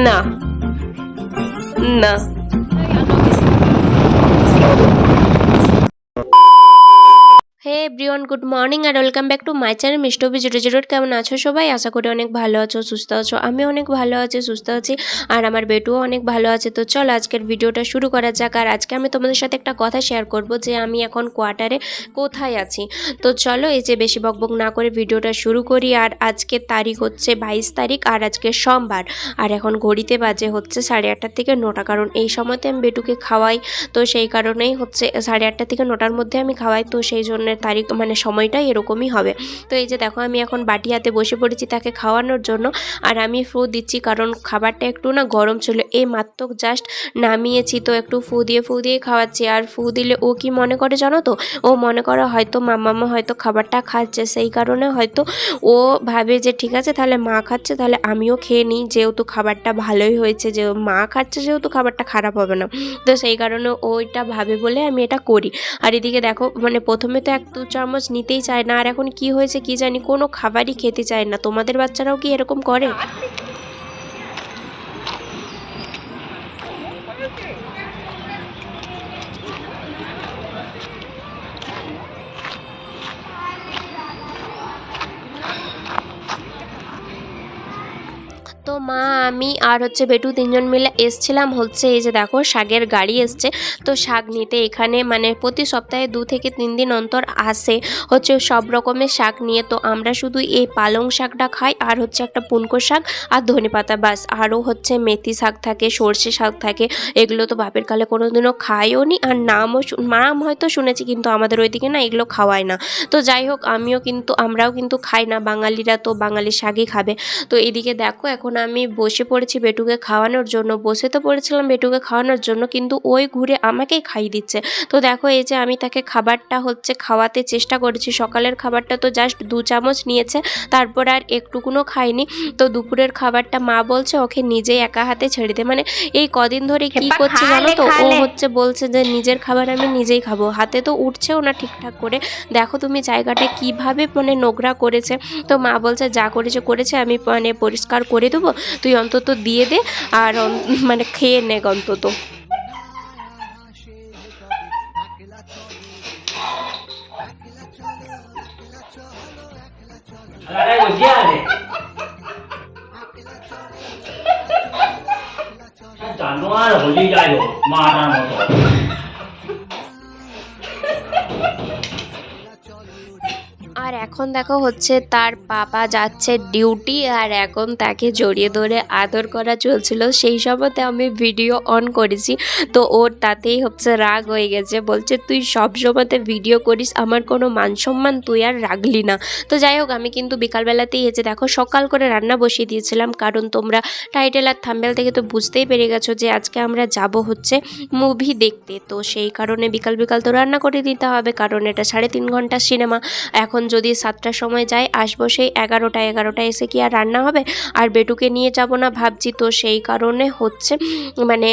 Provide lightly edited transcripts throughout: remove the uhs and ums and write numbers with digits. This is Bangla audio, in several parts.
না না হে এভরিওয়ান, গুড মর্নিং আর welcome back to my channel মিষ্টবি 008। কেমন আছো সবাই? আশা করি অনেক ভালো আছো, সুস্থ আছো। আমি অনেক ভালো আছি, সুস্থ আছি, আর আমার বেটুও অনেক ভালো আছে। তো চল আজকের ভিডিওটা শুরু করা যাক। আর আজকে আমি তোমাদের সাথে একটা কথা শেয়ার করব যে আমি এখন কোয়ার্টারে কোথায় আছি। তো চলো এই যে বেশি বকবক না করে ভিডিওটা শুরু করি। আর আজকের তারিখ হচ্ছে 22 তারিখ, আর আজকে সোমবার। আর এখন ঘড়িতে বাজে হচ্ছে 8:30 থেকে 9টা, কারণ এই সময়তে আমি বেটুকে খাওয়াই। তো সেই কারণেই হচ্ছে 8:30 থেকে 9টার মধ্যে আমি খাওয়াই। তো সেই জন্য তারিখ মানে সময়টা এরকমই হবে। তো এই যে দেখো আমি এখন বাটি হাতে বসে পড়েছি তাকে খাওয়ানোর জন্য। আর আমি ফু দিচ্ছি কারণ খাবারটা একটু না গরম ছিল, এই মাত্র জাস্ট নামিয়েছি, তো একটু ফু দিয়ে খাওয়াচ্ছি। আর ফু দিলে ও কি মনে করে জানো তো? ও মনে করে হয়তো মাম্মা হয়তো খাবারটা খাচ্ছে, সেই কারণে হয়তো ও ভাবে যে ঠিক আছে তাহলে মা খাচ্ছে তাহলে আমিও খেয়ে নিই, যেহেতু খাবারটা ভালোই হয়েছে, যে মা খাচ্ছে যেহেতু খাবারটা খারাপ হবে না। তো সেই কারণে ওইটা ভাবে বলে আমি এটা করি। আর এদিকে দেখো মানে প্রথমে তো 1-2 চামচ নিতেই চায় না, আর এখন কি হয়েছে কি জানি, কোনো খাবারই খেতে চায় না। তোমাদের বাচ্চারাও কি এরকম করে? তো মা আমি আর হচ্ছে বেটু 3জন মিলে এসছিলাম হচ্ছে এই যে দেখো শাকের গাড়ি এসছে। তো শাক নিতে এখানে মানে প্রতি সপ্তাহে 2 থেকে 3 দিন অন্তর আসে হচ্ছে সব রকমের শাক নিয়ে। তো আমরা শুধু এই পালং শাকটা খাই, আর হচ্ছে একটা পুনকো শাক আর ধনেপাতা, বাস। আরও হচ্ছে মেথি শাক থাকে, সর্ষে শাক থাকে। এগুলো তো বাপের কালে কোনোদিনও খাইও নি, আর নাম হয়তো শুনেছি, কিন্তু আমাদের ওইদিকে না এগুলো খাওয়ায় না। তো যাই হোক আমরাও কিন্তু খাই না, বাঙালিরা তো বাঙালি শাকই খাবে। তো এদিকে দেখো এখন আমি বসে পড়েছি বেটুকে খাওয়ানোর জন্য। বসে তো পড়েছিলাম বেটুকে খাওয়ানোর জন্য, কিন্তু ওই ঘুরে আমাকেই খাইয়ে দিচ্ছে। তো দেখো এই যে আমি তাকে খাবারটা হচ্ছে খাওয়াতে চেষ্টা করেছি। সকালের খাবারটা তো জাস্ট 2 চামচ নিয়েছে, তারপর আর একটুকুনও খাইনি। তো দুপুরের খাবারটা মা বলছে ওকে নিজেই একা হাতে ছেড়ে দে। মানে এই কদিন ধরে কি করছে জানো তো, ও হচ্ছে বলছে যে নিজের খাবার আমি নিজেই খাবো, হাতে তো উঠছেও না ঠিকঠাক করে। দেখো তুমি জায়গাটা কিভাবে মানে নোংরা করেছে। তো মা বলছে যা করেছে আমি মানে পরিষ্কার করে দেবো, তুই অন্তত দিয়ে দে, আর মানে খেয়ে নে অন্তত। জানোয়ার হলি যায় মারার মতো। আর এখন দেখো হচ্ছে তার পাপা যাচ্ছে ডিউটি, আর এখন তাকে জড়িয়ে ধরে আদর করা চলছিল। সেই সময়তে আমি ভিডিও অন করেছি, তো ওর তাতেই হচ্ছে রাগ হয়ে গেছে, বলছে তুই সব সময়তে ভিডিও করিস, আমার কোনো মান সম্মান তুই আর রাখলি না। তো যাই হোক আমি কিন্তু বিকালবেলাতেই এসে দেখো সকাল করে রান্না বসিয়ে দিয়েছিলাম, কারণ তোমরা টাইটেল আর থাম্বনেল থেকে তো বুঝতেই পেরে গেছো যে আজকে আমরা যাব হচ্ছে মুভি দেখতে। তো সেই কারণে বিকাল তো রান্না করে দিতে হবে, কারণ এটা 3.5 ঘন্টার সিনেমা। এখন যদি 7টার সময় যাই আসবো সেই 11টা এসে কি আর রান্না হবে? আর বেটুকে নিয়ে যাব না ভাবছি। তো সেই কারণে হচ্ছে মানে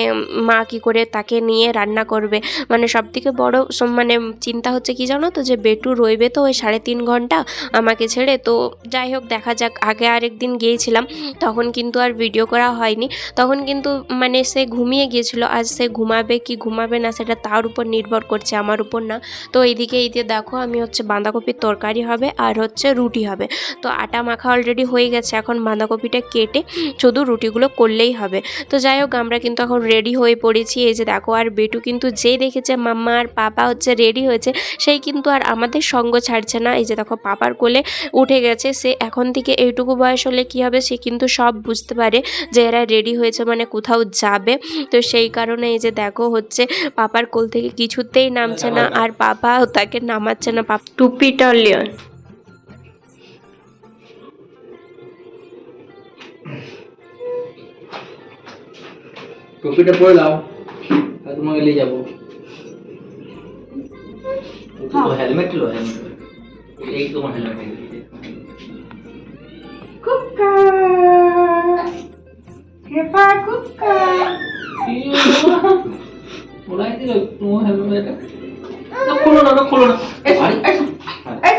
মা কি করে তাকে নিয়ে রান্না করবে। মানে সবথেকে বড় মানে চিন্তা হচ্ছে কি জানো তো, যে বেটু রইবে তো ওই 3.5 ঘন্টা আমাকে ছেড়ে। তো যাই হোক দেখা যাক। আগে আরেকদিন গিয়েছিলাম, তখন কিন্তু আর ভিডিও করা হয়নি, তখন কিন্তু মানে সে ঘুমিয়ে গিয়েছিল। আজ সে ঘুমাবে কি ঘুমাবে না সেটা তার উপর নির্ভর করছে, আমার উপর না। তো এইদিকে দেখো আমি হচ্ছে বাঁধাকপির তরকারি হবে আর হচ্ছে রুটি হবে। তো আটা মাখা অলরেডি হয়ে গেছে, এখন বাঁধাকপিটা কেটে শুধু রুটিগুলো করলেই হবে। তো যাই হোক আমরা কিন্তু এখন রেডি হয়ে পড়েছি। এই যে দেখো আর বেটু কিন্তু যেই দেখেছে মাম্মা আর পাপা হচ্ছে রেডি হয়েছে, সেই কিন্তু আর আমাদের সঙ্গ ছাড়ছে না। এই যে দেখো পাপার কোলে উঠে গেছে। সে এখন থেকে এইটুকু বয়স হলে কি হবে, সে কিন্তু সব বুঝতে পারে যে এরা রেডি হয়েছে মানে কোথাও যাবে। তো সেই কারণে এই যে দেখো হচ্ছে পাপার কোল থেকে কিছুতেই নামছে না, আর পাপা তাকে নামাচ্ছে না। টুপিটা লিয়ন টুপিটা পরে দাও, তোমাকে নিয়ে যাবো। হেলমেট লো, এই তোমার হেলমেট। কুক্কা কেপা কুক্কা বলাই দিল তোমার হেলমেট। না খোলো না, এই সরি এই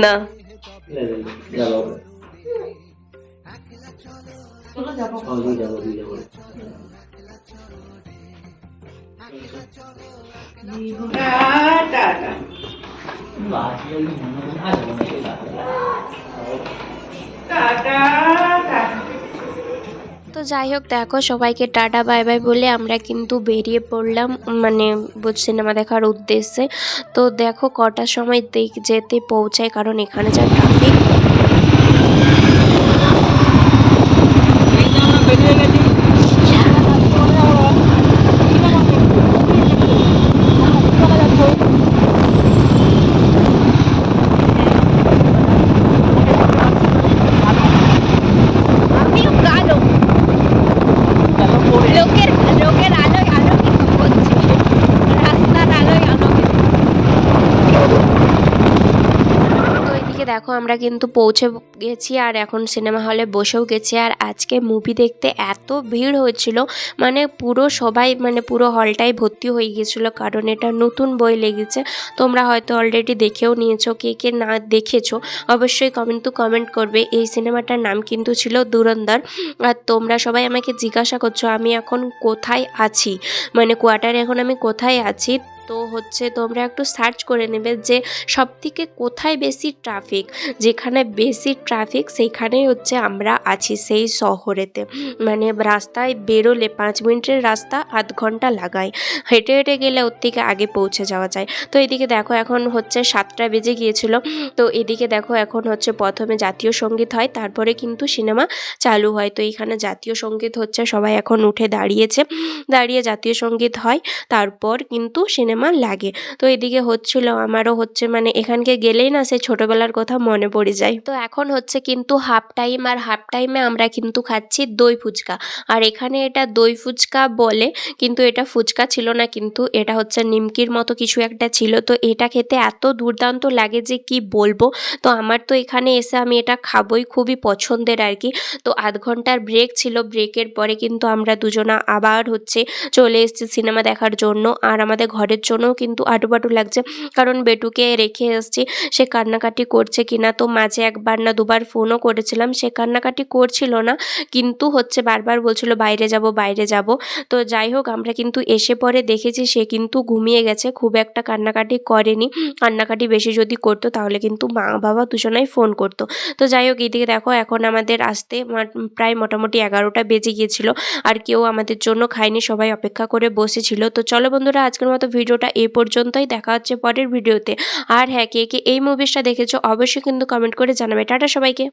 না ले ले ले जाओ চলো যাবো और भी जाओ টাটা बात ये नहीं आ जाओ मैं টাটা টাটা তো যাই হোক দেখো সবাইকে টাটা বাই বাই বলে আমরা কিন্তু বেরিয়ে পড়লাম মানে সিনেমা দেখার উদ্দেশ্যে। তো দেখো কটার সময় যেতে পৌঁছায়, কারণ এখানে যা ট্রাফিক। बेरिए গেছি আমিও কালো লোকের আলোয় আলোকিত হচ্ছে, রাস্তার আলোয় আলোকিত। তো এদিকে দেখো আমরা কিন্তু পৌঁছে গেছি আর এখন সিনেমা হলে বসেও গেছি। আর আজকে মুভি দেখতে এত ভিড় হয়েছিল, মানে পুরো সবাই মানে পুরো হলটাই ভর্তি হয়ে গিয়েছিল, কারণ এটা নতুন বই লেগেছে। তোমরা হয়তো অলরেডি দেখেও নিয়েছো, কে কে না দেখেছো অবশ্যই কমেন্ট করবে। এই সিনেমাটার নাম কিন্তু ছিল ধুরন্ধর। আর তোমরা সবাই আমাকে জিজ্ঞাসা করছো আমি এখন কোথায় আছি, মানে কোয়ার্টারে এখন আমি কোথায় আছি। তো তোমরা একটু সার্চ করে নেবে যে সবথেকে কোথায় বেশি ট্রাফিক, যেখানে বেশি ট্রাফিক সেইখানেই আমরা আছি সেই শহরেতে। মানে রাস্তায় বেরোলে 5 মিনিটের রাস্তা আধ ঘন্টা লাগায়, হেঁটে হেঁটে গেলে ওর থেকে আগে পৌঁছে যাওয়া যায়। তো এদিকে দেখো এখন 7টা বেজে গিয়েছিল। তো এদিকে দেখো এখন প্রথমে জাতীয় সঙ্গীত হয়, তারপরে কিন্তু সিনেমা চালু হয়। তো এখানে জাতীয় সঙ্গীত সবাই এখন উঠে দাঁড়িয়ে জাতীয় সঙ্গীত হয়, তারপর কিন্তু সিনেমা লাগে। তো এদিকে আমারও মানে এখানকে গেলেই না সেই ছোটবেলার কথা মনে পড়ে যায়। তো এখন কিন্তু হাফ টাইম, আর হাফ টাইমে আমরা কিন্তু খাচ্ছি দই ফুচকা। আর এখানে এটা দই ফুচকা বলে, কিন্তু এটা ফুচকা ছিল না, কিন্তু এটা নিমকির মতো কিছু একটা ছিল। তো এটা খেতে এত দুর্দান্ত লাগে যে কি বলবো। তো আমার তো এখানে এসে আমি এটা খাবই, খুবই পছন্দের আর কি। তো আধ ঘন্টার ব্রেক ছিল, ব্রেকের পরে কিন্তু আমরা দুজনা আবার চলে এসেছি সিনেমা দেখার জন্য। আর আমাদের ঘরের জন্যও কিন্তু আটুপাটু লাগছে, কারণ বেটুকে রেখে এসেছি, সে কান্নাকাটি করছে কিনা। তো মাঝে 1বার না 2বার ফোনও করেছিলাম, সে কান্নাকাটি করছিল না, কিন্তু বারবার বলছিল বাইরে যাব। তো যাই হোক আমরা কিন্তু এসে পরে দেখেছি সে কিন্তু ঘুমিয়ে গেছে, খুব একটা কান্নাকাটি করেনি। কান্নাকাটি বেশি যদি করতো তাহলে কিন্তু মা বাবা দুজনাই ফোন করতো। তো যাই হোক এইদিকে দেখো এখন আমাদের আসতে প্রায় মোটামুটি 11টা বেজে গিয়েছিল, আর কেউ আমাদের জন্য খায়নি, সবাই অপেক্ষা করে বসেছিল। তো চলো বন্ধুরা আজকের মতো ভিডিওটা এই পর্যন্তই, দেখা হচ্ছে পরের ভিডিওতে। আর হ্যাঁ, কে কে এই মুভিসটা দেখেছো অবশ্যই কিন্তু কমেন্ট করে জানাবে। টাটা সবাইকে।